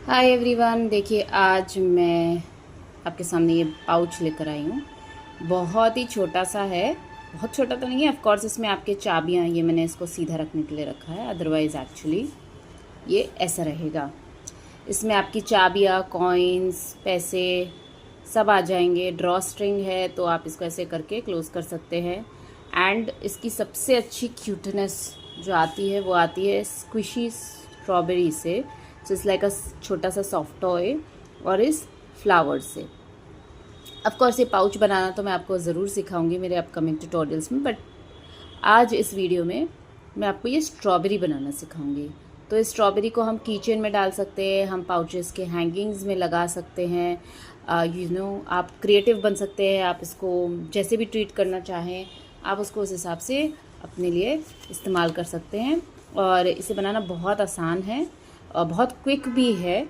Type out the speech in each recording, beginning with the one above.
Hi everyone, देखिए आज मैं आपके सामने ये पाउच लेकर आई हूँ। बहुत ही छोटा सा है, बहुत छोटा तो नहीं है। ऑफ कोर्स इसमें आपके चाबियाँ, ये मैंने इसको सीधा रखने के लिए रखा है, अदरवाइज़ एक्चुअली ये ऐसा रहेगा। इसमें आपकी चाबियाँ, कॉइन्स, पैसे सब आ जाएंगे। ड्रॉ स्ट्रिंग है तो आप इसको ऐसे करके क्लोज़ कर सकते हैं। एंड इसकी सबसे अच्छी क्यूटनेस जो आती है वो आती है स्क्विशी स्ट्रॉबेरी से। सो इट्स लाइक अ छोटा सा सॉफ्ट टॉय और इस फ्लावर से। ऑफ कोर्स ये पाउच बनाना तो मैं आपको ज़रूर सिखाऊंगी मेरे अपकमिंग ट्यूटोरियल्स में, बट आज इस वीडियो में मैं आपको ये स्ट्रॉबेरी बनाना सिखाऊंगी। तो इस स्ट्रॉबेरी को हम किचन में डाल सकते हैं, हम पाउचेस के हैंगिंग्स में लगा सकते हैं। आप क्रिएटिव बन सकते हैं। आप इसको जैसे भी ट्रीट करना चाहें आप उसको उस हिसाब से अपने लिए इस्तेमाल कर सकते हैं। और इसे बनाना बहुत आसान है और बहुत क्विक भी है,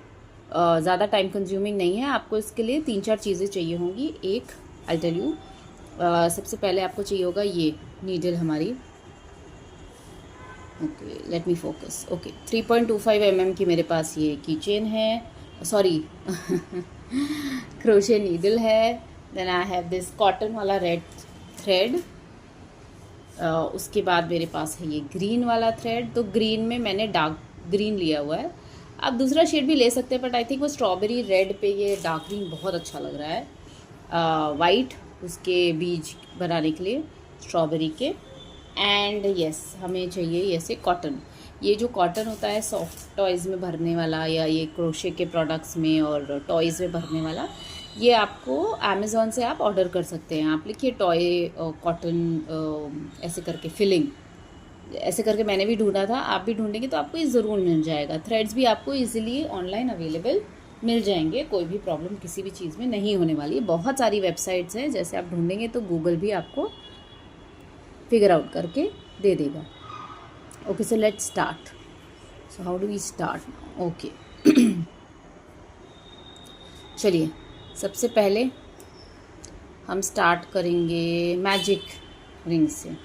ज़्यादा टाइम कंज्यूमिंग नहीं है। आपको इसके लिए 3-4 चीज़ें चाहिए होंगी। एक आई टेल यू, सबसे पहले आपको चाहिए होगा ये नीडल हमारी। Okay, let me focus. Okay, 3.25 mm की मेरे पास ये की चेन है, सॉरी क्रोशे नीडल है। Then I have this cotton वाला रेड थ्रेड। उसके बाद मेरे पास है ये ग्रीन वाला थ्रेड। तो ग्रीन में मैंने डार्क ग्रीन लिया हुआ है। आप दूसरा शेड भी ले सकते हैं, बट आई थिंक वो स्ट्रॉबेरी रेड पे ये डार्क ग्रीन बहुत अच्छा लग रहा है। वाइट उसके बीज बनाने के लिए स्ट्रॉबेरी के। एंड यस, हमें चाहिए ऐसे कॉटन। ये जो कॉटन होता है सॉफ्ट टॉयज़ में भरने वाला, या ये क्रोशे के प्रोडक्ट्स में और टॉयज़ में भरने वाला, ये आपको अमेज़ॉन से आप ऑर्डर कर सकते हैं। आप लिखिए टॉय कॉटन ऐसे करके फिलिंग, ऐसे करके मैंने भी ढूंढा था। आप भी ढूंढेंगे तो आपको ये ज़रूर मिल जाएगा। थ्रेड्स भी आपको इजीली ऑनलाइन अवेलेबल मिल जाएंगे। कोई भी प्रॉब्लम किसी भी चीज़ में नहीं होने वाली है। बहुत सारी वेबसाइट्स हैं, जैसे आप ढूंढेंगे तो गूगल भी आपको फिगर आउट करके दे देगा। Okay, so let's start. So how do we start now? Okay, चलिए सबसे पहले हम स्टार्ट करेंगे मैजिक रिंग से।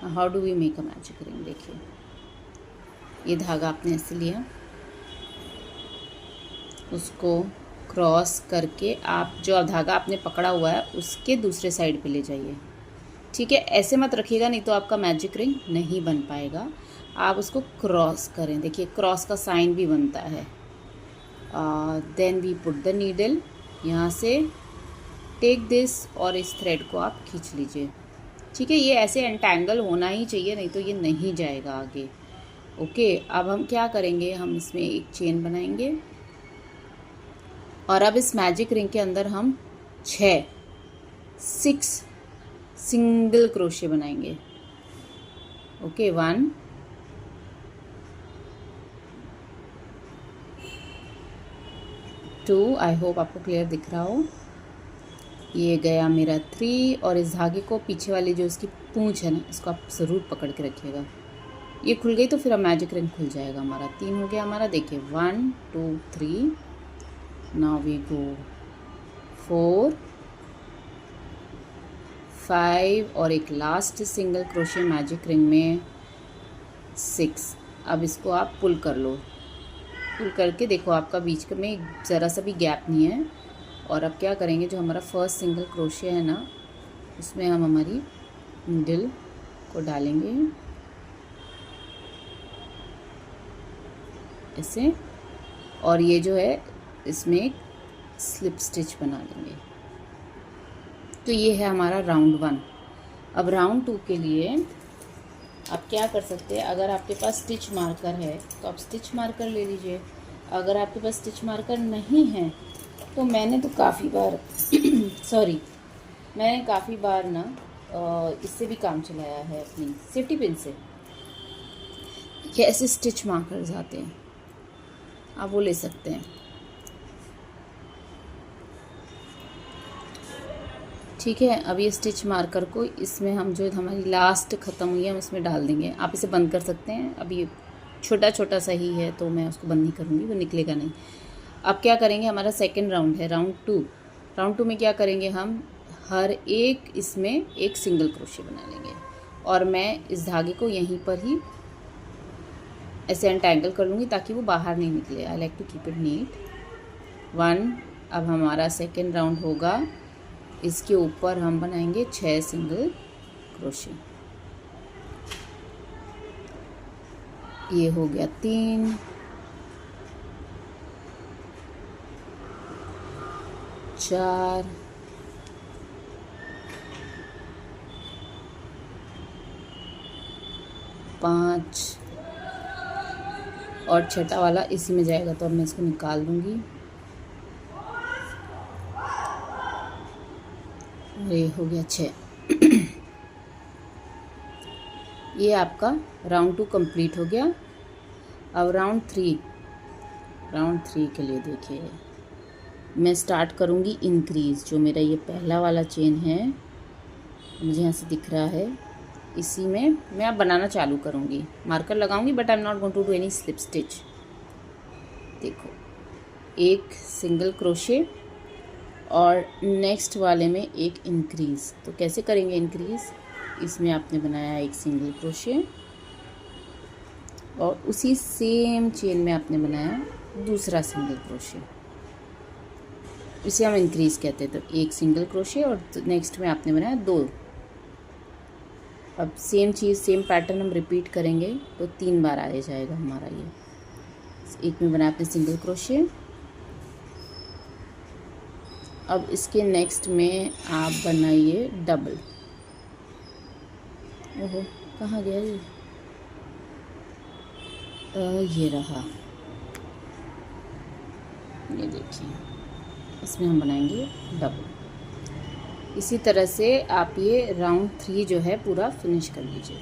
How do we make a magic ring? देखिए, ये धागा आपने ऐसे लिया, उसको क्रॉस करके आप जो धागा आपने पकड़ा हुआ है उसके दूसरे साइड पे ले जाइए। ठीक है, ऐसे मत रखिएगा, नहीं तो आपका मैजिक रिंग नहीं बन पाएगा। आप उसको क्रॉस करें। देखिए क्रॉस का साइन भी बनता है। Then we put the needle, यहाँ से टेक दिस, और इस थ्रेड को आप खींच लीजिए। ठीक है, ये ऐसे एंटेंगल होना ही चाहिए, नहीं तो ये नहीं जाएगा आगे। ओके, अब हम क्या करेंगे, हम इसमें एक चेन बनाएंगे और अब इस मैजिक रिंग के अंदर हम 6 सिंगल क्रोशे बनाएंगे। ओके, 1 2, आई होप आपको क्लियर दिख रहा हो। ये गया मेरा 3, और इस धागे को पीछे वाली जो इसकी पूंछ है ना, इसको आप ज़रूर पकड़ के रखिएगा। ये खुल गई तो फिर अब मैजिक रिंग खुल जाएगा हमारा। 3 हो गया हमारा। देखिए 1 2 3, नाउ वी गो 4 5, और एक last single crochet magic ring में 6। अब इसको आप पुल कर लो। पुल करके देखो आपका बीच में ज़रा सा भी गैप नहीं है। और अब क्या करेंगे, जो हमारा फर्स्ट सिंगल क्रोशे है ना, उसमें हम हमारी नीडल को डालेंगे ऐसे, और ये जो है इसमें एक स्लिप स्टिच बना लेंगे। तो ये है हमारा राउंड 1। अब राउंड 2 के लिए आप क्या कर सकते हैं, अगर आपके पास स्टिच मार्कर है तो आप स्टिच मार्कर ले लीजिए। अगर आपके पास स्टिच मार्कर नहीं है तो मैंने तो काफ़ी बार सॉरी, मैंने काफ़ी बार ना इससे भी काम चलाया है, अपनी सेफ्टी पिन से। ये ऐसे स्टिच मार्कर्स आते हैं, आप वो ले सकते हैं। ठीक है, अब ये स्टिच मार्कर को इसमें हम जो हमारी लास्ट ख़त्म हुई है हम इसमें डाल देंगे। आप इसे बंद कर सकते हैं। अब ये छोटा छोटा सा ही है तो मैं उसको बंद नहीं करूँगी, वो निकलेगा नहीं। अब क्या करेंगे, हमारा सेकंड राउंड है, राउंड 2। राउंड 2 में क्या करेंगे, हम हर एक इसमें एक सिंगल क्रोशे बना लेंगे, और मैं इस धागे को यहीं पर ही ऐसे एंटेंगल कर लूँगी ताकि वो बाहर नहीं निकले। I like to keep it neat. 1। अब हमारा सेकेंड राउंड होगा, इसके ऊपर हम बनाएंगे 6 सिंगल क्रोशे। ये हो गया 3, 4, 5 और छठा वाला इसी में जाएगा, तो अब मैं इसको निकाल दूंगी। ये हो गया 6। ये आपका राउंड 2 कंप्लीट हो गया। अब राउंड 3 के लिए देखिए, मैं स्टार्ट करूँगी इंक्रीज़। जो मेरा ये पहला वाला चेन है, मुझे यहाँ से दिख रहा है, इसी में मैं अब बनाना चालू करूँगी। मार्कर लगाऊंगी but I am not going to do any slip stitch. देखो, एक सिंगल क्रोशे और नेक्स्ट वाले में एक इंक्रीज़। तो कैसे करेंगे इंक्रीज़? इसमें आपने बनाया एक सिंगल क्रोशे और उसी सेम चेन में आपने बनाया दूसरा सिंगल क्रोशे, इसे हम इंक्रीज़ कहते हैं। तो एक सिंगल क्रोशे और नेक्स्ट में आपने बनाया 2। अब सेम चीज़, सेम पैटर्न हम रिपीट करेंगे तो 3 बार आ जाएगा हमारा ये। एक में बनाया आपने सिंगल क्रोशे, अब इसके नेक्स्ट में आप बनाइए डबल। ओहो, कहाँ गया ये? ये रहा, ये देखिए, इसमें हम बनाएंगे डबल। इसी तरह से आप ये राउंड 3 जो है पूरा फिनिश कर लीजिए।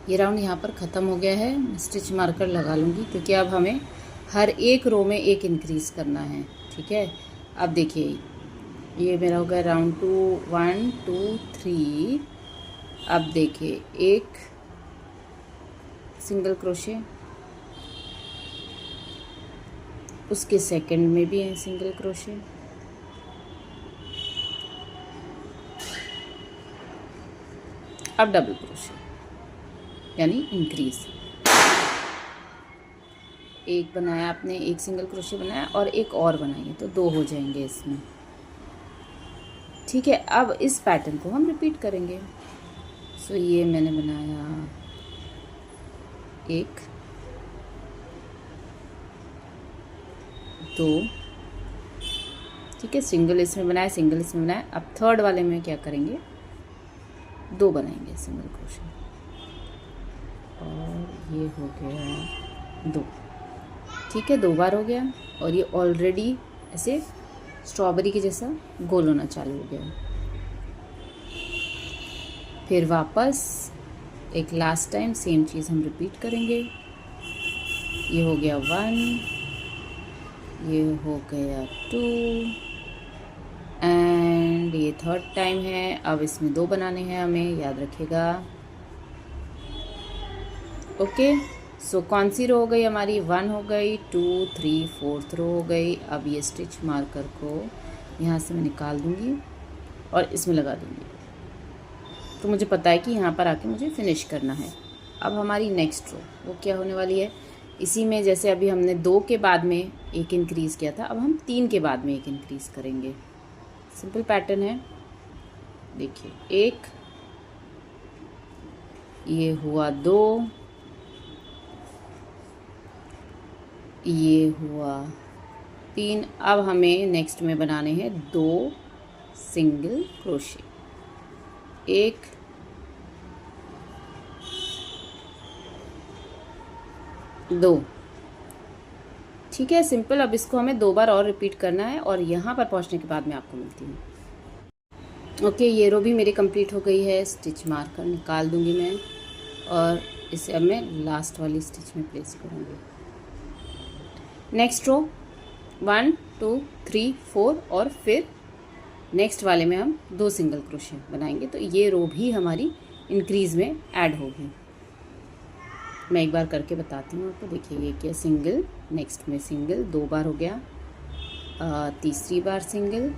ये राउंड यहाँ पर ख़त्म हो गया है। मैं स्टिच मार्कर लगा लूँगी क्योंकि अब हमें हर एक रो में एक इंक्रीज़ करना है। ठीक है, अब देखिए ये मेरा हो गया राउंड 2, 1 2 3। अब देखिए, एक सिंगल क्रोशे, उसके सेकंड में भी है सिंगल क्रोशे, अब डबल क्रोशे यानी इंक्रीज। एक बनाया आपने, एक सिंगल क्रोशे बनाया और एक और बनाइए, तो 2 हो जाएंगे इसमें। ठीक है, अब इस पैटर्न को हम रिपीट करेंगे। सो ये मैंने बनाया एक, 2, ठीक है, सिंगल इसमें बनाया, सिंगल इसमें बनाया। अब थर्ड वाले में क्या करेंगे, 2 बनाएंगे सिंगल क्रोशे और ये हो गया 2। ठीक है, 2 बार हो गया और ये ऑलरेडी ऐसे स्ट्रॉबेरी के जैसा गोल होना चालू हो गया। फिर वापस एक लास्ट टाइम सेम चीज़ हम रिपीट करेंगे। ये हो गया 1, ये हो गया 2 एंड ये थर्ड टाइम है। अब इसमें 2 बनाने हैं हमें, याद रखिएगा। ओके, सो कौन सी रो हो गई हमारी, 1 हो गई, 2 3 4th रो हो गई। अब ये स्टिच मार्कर को यहाँ से मैं निकाल दूँगी और इसमें लगा दूँगी। तो मुझे पता है कि यहाँ पर आके मुझे फिनिश करना है। अब हमारी नेक्स्ट रो वो क्या होने वाली है, इसी में जैसे अभी हमने 2 के बाद में एक इंक्रीज़ किया था, अब हम 3 के बाद में एक इंक्रीज़ करेंगे। सिंपल पैटर्न है। देखिए, एक, ये हुआ 2, ये हुआ 3। अब हमें नेक्स्ट में बनाने हैं 2 सिंगल क्रोशे, 1, 2। ठीक है, सिंपल। अब इसको हमें 2 बार और रिपीट करना है और यहाँ पर पहुँचने के बाद मैं आपको मिलती हूँ। ओके, ये रो भी मेरी कंप्लीट हो गई है। स्टिच मार्कर निकाल दूँगी मैं और इसे अब मैं लास्ट वाली स्टिच में प्लेस करूँगी। नेक्स्ट रो 1 2 3 4 और फिर नेक्स्ट वाले में हम 2 सिंगल क्रोशे बनाएंगे, तो ये रो भी हमारी इंक्रीज़ में ऐड होगी। मैं एक बार करके बताती हूँ आपको। देखिए, ये क्या, सिंगल, नेक्स्ट में सिंगल 2 बार हो गया, तीसरी बार सिंगल,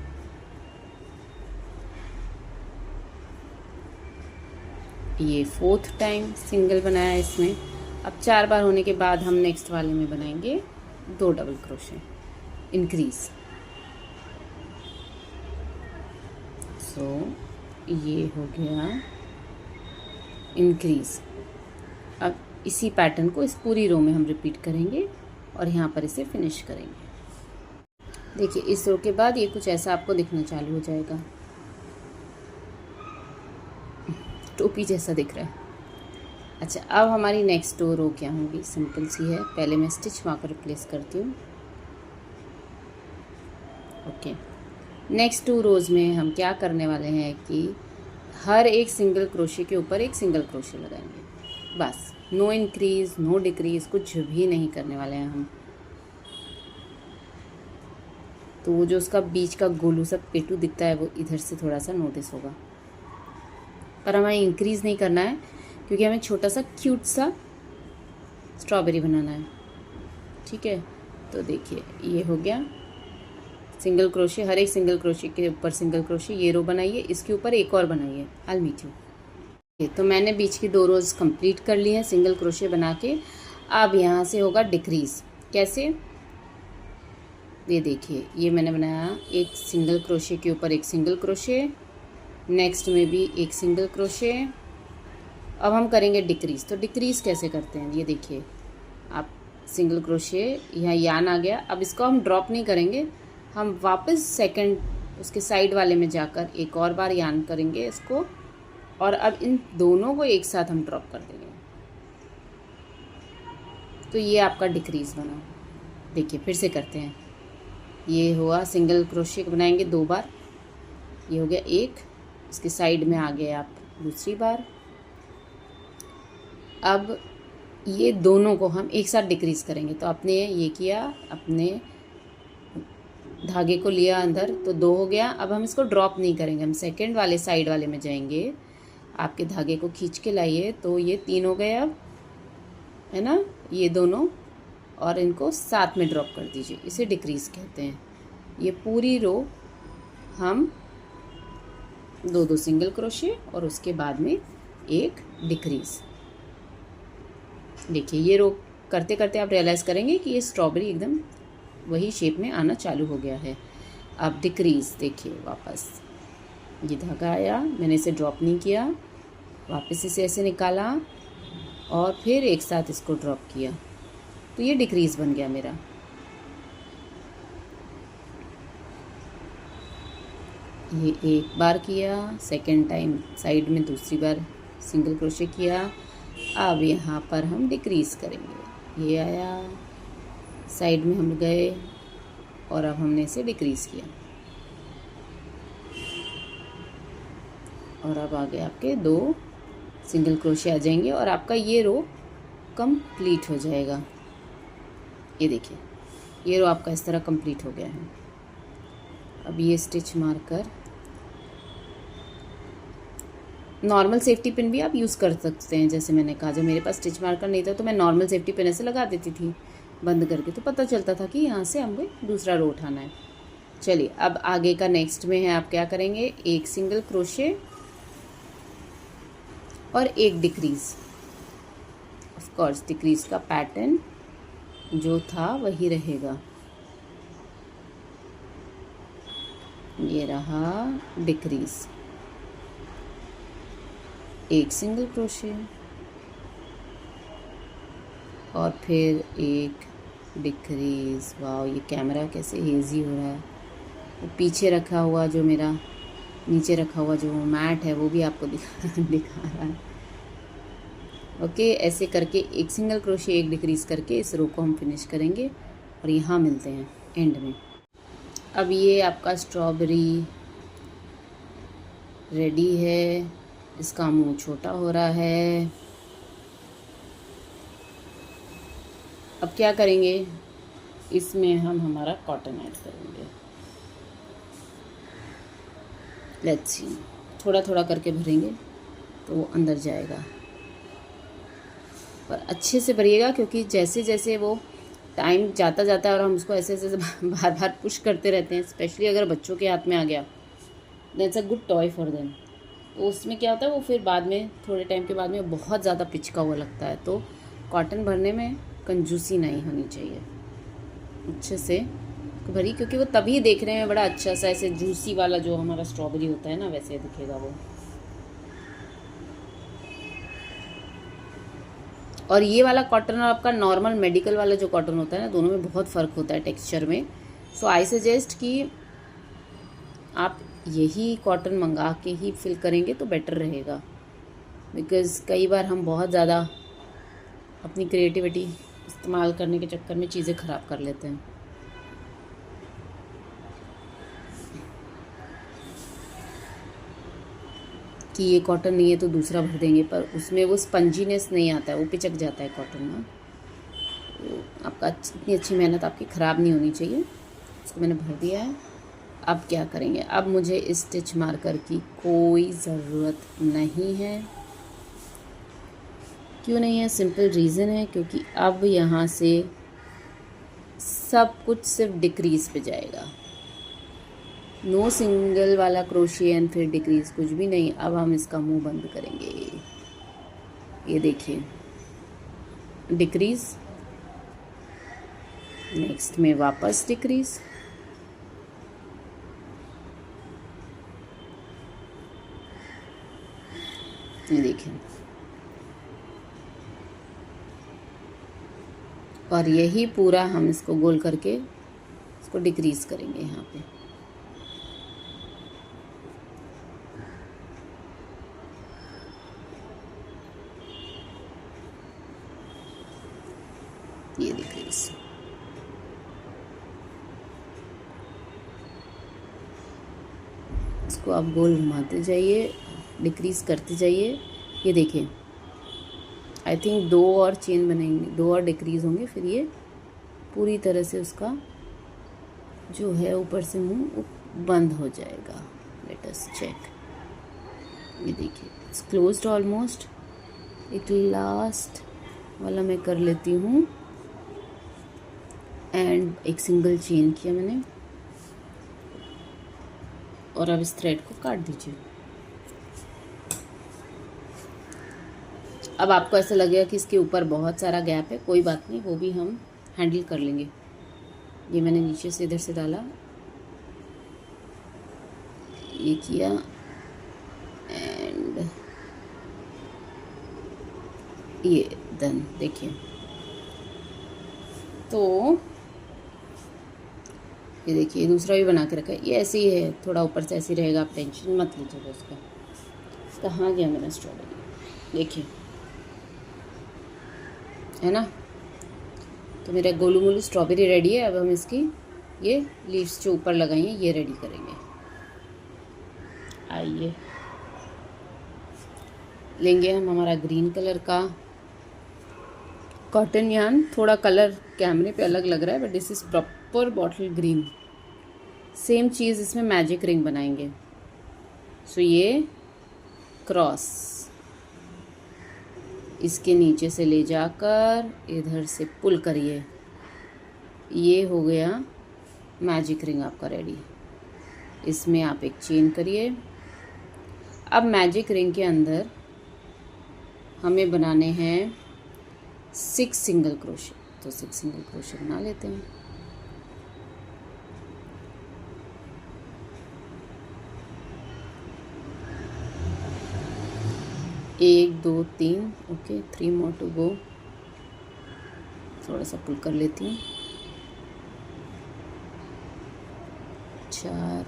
ये 4th टाइम सिंगल बनाया इसमें। अब 4 बार होने के बाद हम नेक्स्ट वाले में बनाएंगे 2 डबल क्रोशे इंक्रीज। सो ये हो गया इंक्रीज। अब इसी पैटर्न को इस पूरी रो में हम रिपीट करेंगे और यहाँ पर इसे फिनिश करेंगे। देखिए इस रो के बाद ये कुछ ऐसा आपको दिखना चालू हो जाएगा, टोपी जैसा दिख रहा है। अच्छा, अब हमारी नेक्स्ट 2 रो क्या होंगी, सिंपल सी है। पहले मैं स्टिच मार्कर रिप्लेस करती हूँ। ओके, नेक्स्ट 2 रोज़ में हम क्या करने वाले हैं कि हर एक सिंगल क्रोशे के ऊपर एक सिंगल क्रोशे लगाएंगे, बस। नो इंक्रीज नो डिक्रीज, कुछ भी नहीं करने वाले हैं हम। तो वो जो उसका बीच का गोलू सा पेटू दिखता है वो इधर से थोड़ा सा नोटिस होगा, पर हमें इंक्रीज़ नहीं करना है क्योंकि हमें छोटा सा क्यूट सा स्ट्रॉबेरी बनाना है। ठीक है, तो देखिए ये हो गया सिंगल क्रोशे, हर एक सिंगल क्रोशे के ऊपर सिंगल क्रोशे। ये रो बनाइए, इसके ऊपर एक और बनाइए। I will meet you. तो मैंने बीच की 2 रोज़ कंप्लीट कर ली हैं सिंगल क्रोशे बना के। अब यहाँ से होगा डिक्रीज़। कैसे, ये देखिए ये मैंने बनाया एक सिंगल क्रोशे के ऊपर एक सिंगल क्रोशे, नेक्स्ट में भी एक सिंगल क्रोशे। अब हम करेंगे डिक्रीज़। तो डिक्रीज़ कैसे करते हैं, ये देखिए आप सिंगल क्रोशे, यहाँ यान आ गया। अब इसको हम ड्रॉप नहीं करेंगे, हम वापस सेकंड उसके साइड वाले में जाकर एक और बार यान करेंगे इसको, और अब इन दोनों को एक साथ हम ड्रॉप कर देंगे। तो ये आपका डिक्रीज़ बना। देखिए फिर से करते हैं। ये हुआ सिंगल क्रोशे बनाएंगे 2 बार, ये हो गया एक, इसके साइड में आ गए आप दूसरी बार। अब ये दोनों को हम एक साथ डिक्रीज़ करेंगे। तो आपने ये किया, अपने धागे को लिया अंदर, तो 2 हो गया। अब हम इसको ड्रॉप नहीं करेंगे, हम सेकंड वाले साइड वाले में जाएंगे। आपके धागे को खींच के लाइए, तो ये 3 हो गए अब, है ना, ये दोनों, और इनको साथ में ड्रॉप कर दीजिए। इसे डिक्रीज़ कहते हैं। ये पूरी रो हम 2 सिंगल क्रोशे और उसके बाद में एक डिक्रीज़। देखिए ये रो करते करते आप रियलाइज़ करेंगे कि ये स्ट्रॉबेरी एकदम वही शेप में आना चालू हो गया है। अब डिक्रीज़ देखिए, वापस ये धागा आया, मैंने इसे ड्रॉप नहीं किया, वापस इसे ऐसे निकाला और फिर एक साथ इसको ड्रॉप किया, तो ये डिक्रीज़ बन गया मेरा। ये एक बार किया, सेकंड टाइम साइड में दूसरी बार सिंगल क्रोशे किया। अब यहाँ पर हम डिक्रीज़ करेंगे। ये आया, साइड में हम गए और अब हमने इसे डिक्रीज़ किया, और अब आगे आपके 2 सिंगल क्रोशे आ जाएंगे और आपका ये रो कंप्लीट हो जाएगा। ये देखिए ये रो आपका इस तरह कंप्लीट हो गया है। अब ये स्टिच मारकर नॉर्मल सेफ्टी पिन भी आप यूज़ कर सकते हैं। जैसे मैंने कहा, जब मेरे पास स्टिच मार्कर नहीं था तो मैं नॉर्मल सेफ्टी पिन ऐसे लगा देती थी बंद करके, तो पता चलता था कि यहाँ से हमें दूसरा रो उठाना है। चलिए अब आगे का नेक्स्ट में है, आप क्या करेंगे, एक सिंगल क्रोशे और एक डिक्रीज़। ऑफ कोर्स डिक्रीज़ का पैटर्न जो था वही रहेगा। ये रहा डिक्रीज़, एक सिंगल क्रोशे और फिर एक डिक्रीज़। वाह, ये कैमरा कैसे हेज़ी हो रहा है। वो पीछे रखा हुआ जो मेरा नीचे रखा हुआ जो मैट है वो भी आपको दिखा रहा है। ओके, ऐसे करके एक सिंगल क्रोशे एक डिक्रीज़ करके इस रो को हम फिनिश करेंगे और यहाँ मिलते हैं एंड में। अब ये आपका स्ट्रॉबेरी रेडी है, इसका मुंह छोटा हो रहा है। अब क्या करेंगे, इसमें हम हमारा कॉटन ऐड करेंगे। लेट्स सी, थोड़ा थोड़ा करके भरेंगे तो वो अंदर जाएगा, और अच्छे से भरिएगा क्योंकि जैसे जैसे वो टाइम जाता जाता है और हम उसको ऐसे ऐसे बार बार पुश करते रहते हैं, स्पेशली अगर बच्चों के हाथ में आ गया, that's a good toy for them. तो उसमें क्या होता है, वो फिर बाद में थोड़े टाइम के बाद में बहुत ज़्यादा पिचका हुआ लगता है। तो कॉटन भरने में कंजूसी नहीं होनी चाहिए, अच्छे से भरी, क्योंकि वो तभी देखने में बड़ा अच्छा सा ऐसे जूसी वाला जो हमारा स्ट्रॉबेरी होता है ना, वैसे दिखेगा वो। और ये वाला कॉटन और आपका नॉर्मल मेडिकल वाला जो कॉटन होता है ना, दोनों में बहुत फ़र्क होता है टेक्सचर में। सो आई सजेस्ट कि आप यही कॉटन मंगा के ही फिल करेंगे तो बेटर रहेगा, बिकॉज़ कई बार हम बहुत ज़्यादा अपनी क्रिएटिविटी इस्तेमाल करने के चक्कर में चीज़ें ख़राब कर लेते हैं। कि ये कॉटन नहीं है तो दूसरा भर देंगे, पर उसमें वो स्पंजीनेस नहीं आता है, वो पिचक जाता है कॉटन ना। तो आपका इतनी अच्छी मेहनत आपकी ख़राब नहीं होनी चाहिए। इसको मैंने भर दिया है। अब क्या करेंगे, अब मुझे स्टिच मार्कर की कोई ज़रूरत नहीं है। क्यों नहीं है? सिंपल रीज़न है, क्योंकि अब यहाँ से सब कुछ सिर्फ डिक्रीज़ पे जाएगा। नो सिंगल वाला क्रोशिया एंड फिर डिक्रीज़, कुछ भी नहीं। अब हम इसका मुंह बंद करेंगे। ये देखिए, डिक्रीज़, नेक्स्ट में वापस डिक्रीज़, ये देखिए, और यही पूरा हम इसको गोल करके इसको डिक्रीज़ करेंगे यहाँ पे। ये डिक्रीज़, इसको आप गोल घुमाते जाइए, डिक्रीज़ करते जाइए। ये देखिए, आई थिंक 2 और चेन बनेंगे, 2 और डिक्रीज़ होंगे, फिर ये पूरी तरह से उसका जो है ऊपर से मुंह बंद हो जाएगा। Let us check. ये देखिए, इट्स क्लोज्ड ऑलमोस्ट। एक लास्ट वाला मैं कर लेती हूँ, एंड एक सिंगल चेन किया मैंने, और अब इस थ्रेड को काट दीजिए। अब आपको ऐसा लगेगा कि इसके ऊपर बहुत सारा गैप है, कोई बात नहीं, वो भी हम हैंडल कर लेंगे। ये मैंने नीचे से इधर से डाला, ये किया, एंड ये डन। देखिए, तो ये देखिए, दूसरा भी बना के रखा है। ये ऐसे ही है, थोड़ा ऊपर से ऐसे रहेगा, आप टेंशन मत लीजिएगा उसका। कहाँ गया मेरा स्ट्रॉबेरी? देखिए, है ना। तो मेरा गोलू मोलू स्ट्रॉबेरी रेडी है। अब हम इसकी ये लीव्स जो ऊपर लगाई हैं ये रेडी करेंगे। आइए, लेंगे हम हमारा ग्रीन कलर का कॉटन यार्न। थोड़ा कलर कैमरे पे अलग लग रहा है, but this is proper bottle green. Same चीज़ इसमें मैजिक रिंग बनाएंगे। सो ये क्रॉस इसके नीचे से ले जाकर इधर से पुल करिए, ये हो गया मैजिक रिंग आपका रेडी। इसमें आप एक चेन करिए। अब मैजिक रिंग के अंदर हमें बनाने हैं 6 सिंगल क्रोशे, तो 6 सिंगल क्रोशे बना लेते हैं। एक, दो, तीन, ओके, 3 मोर टू गो। थोड़ा सा पुल कर लेती हूँ। 4,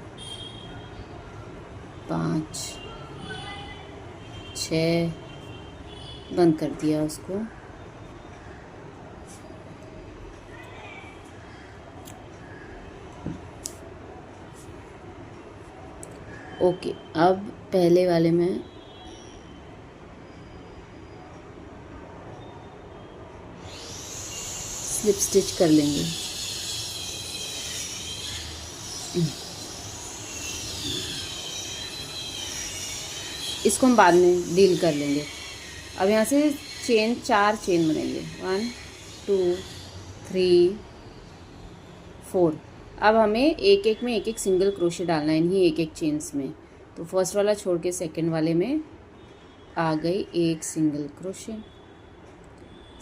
5, 6, बंद कर दिया उसको। ओके, अब पहले वाले में स्लिप स्टिच कर लेंगे। इसको हम बाद में डील कर लेंगे। अब यहाँ से चेन 4 चेन बनेंगे, 1 2 3 4। अब हमें एक एक में एक एक सिंगल क्रोशे डालना है, इन्हीं एक एक चेन्स में। तो फर्स्ट वाला छोड़ के सेकंड वाले में आ गई एक सिंगल क्रोशे,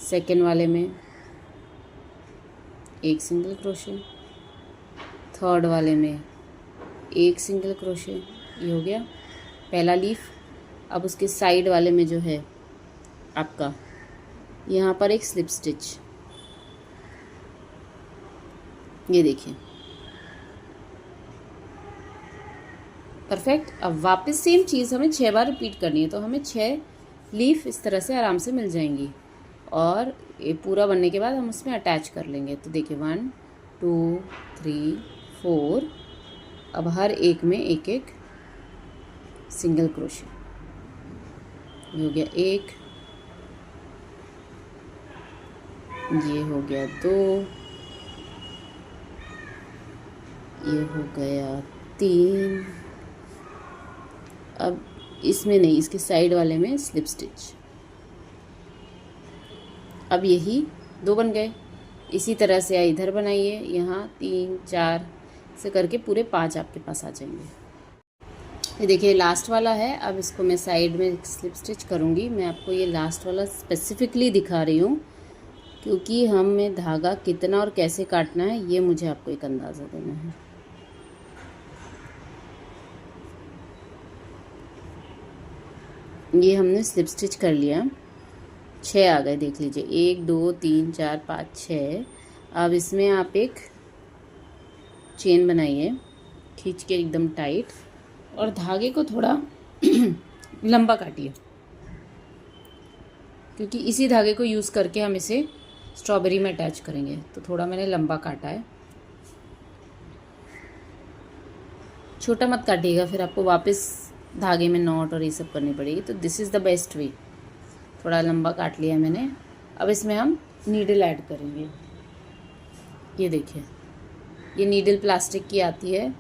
सेकंड वाले में एक सिंगल क्रोशे, थर्ड वाले में एक सिंगल क्रोशे। ये हो गया पहला लीफ। अब उसके साइड वाले में जो है आपका यहाँ पर एक स्लिप स्टिच, ये देखिए परफेक्ट। अब वापस सेम चीज़ हमें 6 बार रिपीट करनी है, तो हमें 6 लीफ इस तरह से आराम से मिल जाएंगी और ये पूरा बनने के बाद हम उसमें अटैच कर लेंगे। तो देखिए 1 2 3 4, अब हर एक में एक एक सिंगल क्रोशे। ये हो गया एक, ये हो गया 2, ये हो गया 3, अब इसमें नहीं, इसके साइड वाले में स्लिप स्टिच। अब यही 2 बन गए। इसी तरह से इधर बनाइए, यहाँ 3 4 से करके पूरे 5 आपके पास आ जाएंगे। ये देखिए लास्ट वाला है। अब इसको मैं साइड में स्लिप स्टिच करूँगी। मैं आपको ये लास्ट वाला स्पेसिफिकली दिखा रही हूँ क्योंकि हमें धागा कितना और कैसे काटना है ये मुझे आपको एक अंदाज़ा देना है। ये हमने स्लिप स्टिच कर लिया, 6 आ गए, देख लीजिए 1 2 3 4 5 6। अब इसमें आप एक चेन बनाइए, खींच के एकदम टाइट, और धागे को थोड़ा लंबा काटिए क्योंकि इसी धागे को यूज़ करके हम इसे स्ट्रॉबेरी में अटैच करेंगे। तो थोड़ा मैंने लंबा काटा है, छोटा मत काटिएगा, फिर आपको वापस धागे में नॉट और ये सब करनी पड़ेगी। तो this is the best way. थोड़ा लंबा काट लिया मैंने। अब इसमें हम नीडल ऐड करेंगे। ये देखिए ये नीडल प्लास्टिक की आती है,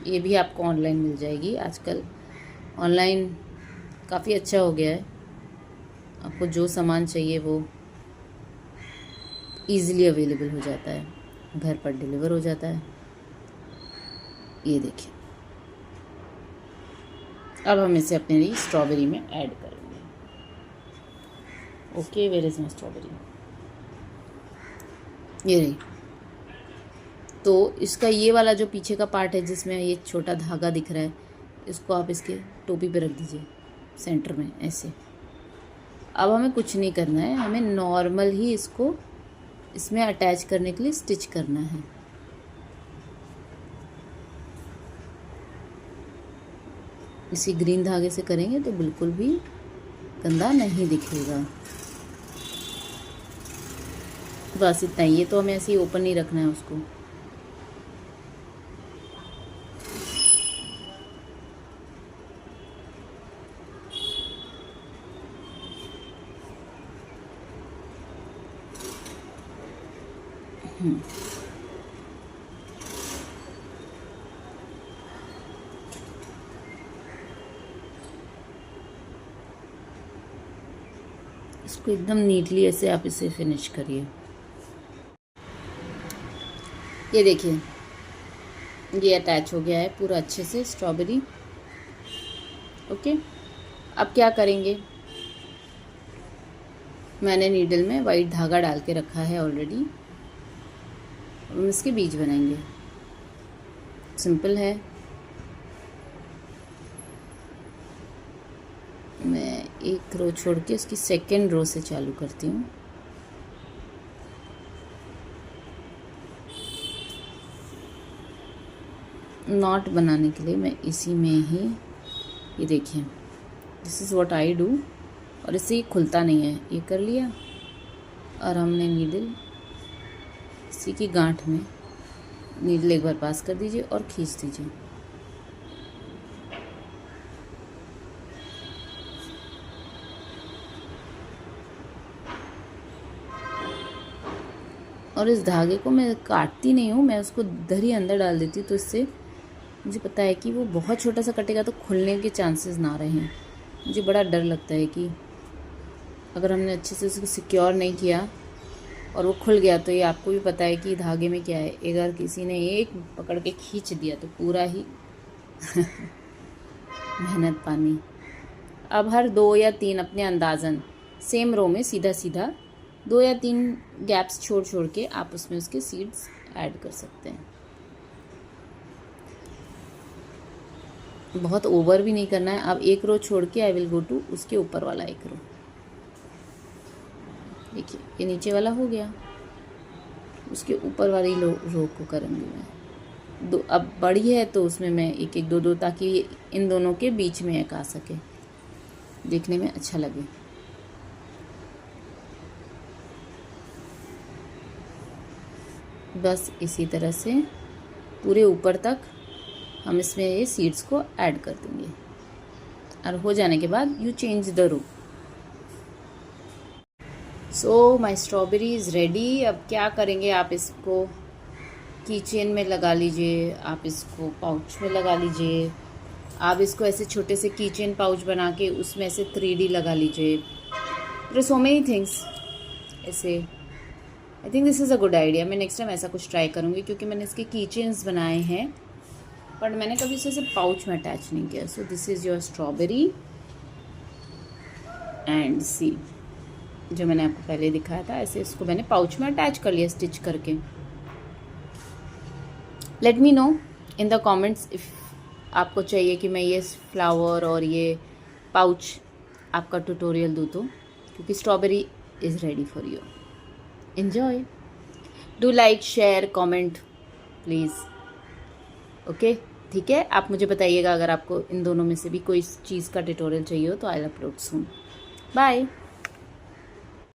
ये भी आपको ऑनलाइन मिल जाएगी। आजकल ऑनलाइन काफ़ी अच्छा हो गया है, आपको जो सामान चाहिए वो ईज़िली अवेलेबल हो जाता है, घर पर डिलीवर हो जाता है। ये देखिए अब हम इसे अपने लिए स्ट्रॉबेरी में ऐड करेंगे। Okay, where is my strawberry, ये रही। तो इसका ये वाला जो पीछे का पार्ट है जिसमें ये छोटा धागा दिख रहा है, इसको आप इसके टोपी पे रख दीजिए सेंटर में ऐसे। अब हमें कुछ नहीं करना है, हमें नॉर्मल ही इसको इसमें अटैच करने के लिए स्टिच करना है। इसी ग्रीन धागे से करेंगे तो बिल्कुल भी गंदा नहीं दिखेगा। बस इतना ही, ये तो हमें ऐसे ही ओपन नहीं रखना है उसको। इसको एकदम नीटली ऐसे आप इसे फिनिश करिए। ये देखिए ये अटैच हो गया है पूरा अच्छे से स्ट्रॉबेरी। ओके, अब क्या करेंगे, मैंने नीडल में वाइट धागा डाल के रखा है ऑलरेडी। हम इसके बीज बनाएंगे, सिंपल है। मैं एक रो छोड़ के उसकी सेकेंड रो से चालू करती हूँ। नॉट बनाने के लिए मैं इसी में ही, ये देखिए this is what I do, और इससे ये खुलता नहीं है। ये कर लिया और हमने नीडल इसी की गांठ में नीडल एक बार पास कर दीजिए और खींच दीजिए। और इस धागे को मैं काटती नहीं हूँ, मैं उसको इधर ही अंदर डाल देती हूँ, तो इससे मुझे पता है कि वो बहुत छोटा सा कटेगा तो खुलने के चांसेस ना रहें। मुझे बड़ा डर लगता है कि अगर हमने अच्छे से उसको सिक्योर नहीं किया और वो खुल गया, तो ये आपको भी पता है कि धागे में क्या है, अगर किसी ने एक पकड़ के खींच दिया तो पूरा ही मेहनत पानी। अब हर 2 या 3 अपने अंदाज़न सेम रो में सीधा सीधा 2 या 3 गैप्स छोड़ छोड़ के आप उसमें उसके सीड्स ऐड कर सकते हैं। बहुत ओवर भी नहीं करना है। अब एक रो छोड़ के आई विल गो टू उसके ऊपर वाला एक रो। देखिए ये नीचे वाला हो गया, उसके ऊपर वाली रो को करूँगी मैं। अब बड़ी है तो उसमें मैं एक एक दो दो, ताकि इन दोनों के बीच में एक आ सके, देखने में अच्छा लगे। बस इसी तरह से पूरे ऊपर तक हम इसमें ये सीड्स को ऐड कर देंगे, और हो जाने के बाद you change the row. So my strawberry is ready. अब क्या करेंगे, आप इसको कीचेन में लगा लीजिए, आप इसको पाउच में लगा लीजिए, आप इसको ऐसे छोटे से कीचेन पाउच बना के उसमें ऐसे 3D लगा लीजिए। देयर सो मेनी थिंग्स ऐसे। I think this is a good idea. मैं नेक्स्ट टाइम ऐसा कुछ ट्राई करूँगी, क्योंकि मैंने इसके कीचेन्स बनाए हैं बट मैंने कभी इसे पाउच में अटैच नहीं किया। So this is your strawberry and see, जो मैंने आपको पहले दिखाया था, ऐसे इसको मैंने पाउच में अटैच कर लिया स्टिच करके। Let me know in the comments if आपको चाहिए कि मैं ये फ्लावर और ये पाउच आपका ट्यूटोरियल दूँ तो, क्योंकि strawberry is ready for you. Enjoy. Do like, share, comment please. Okay, ठीक है। आप मुझे बताइएगा अगर आपको इन दोनों में से भी कोई चीज़ का ट्यूटोरियल चाहिए हो तो I will upload soon. Bye.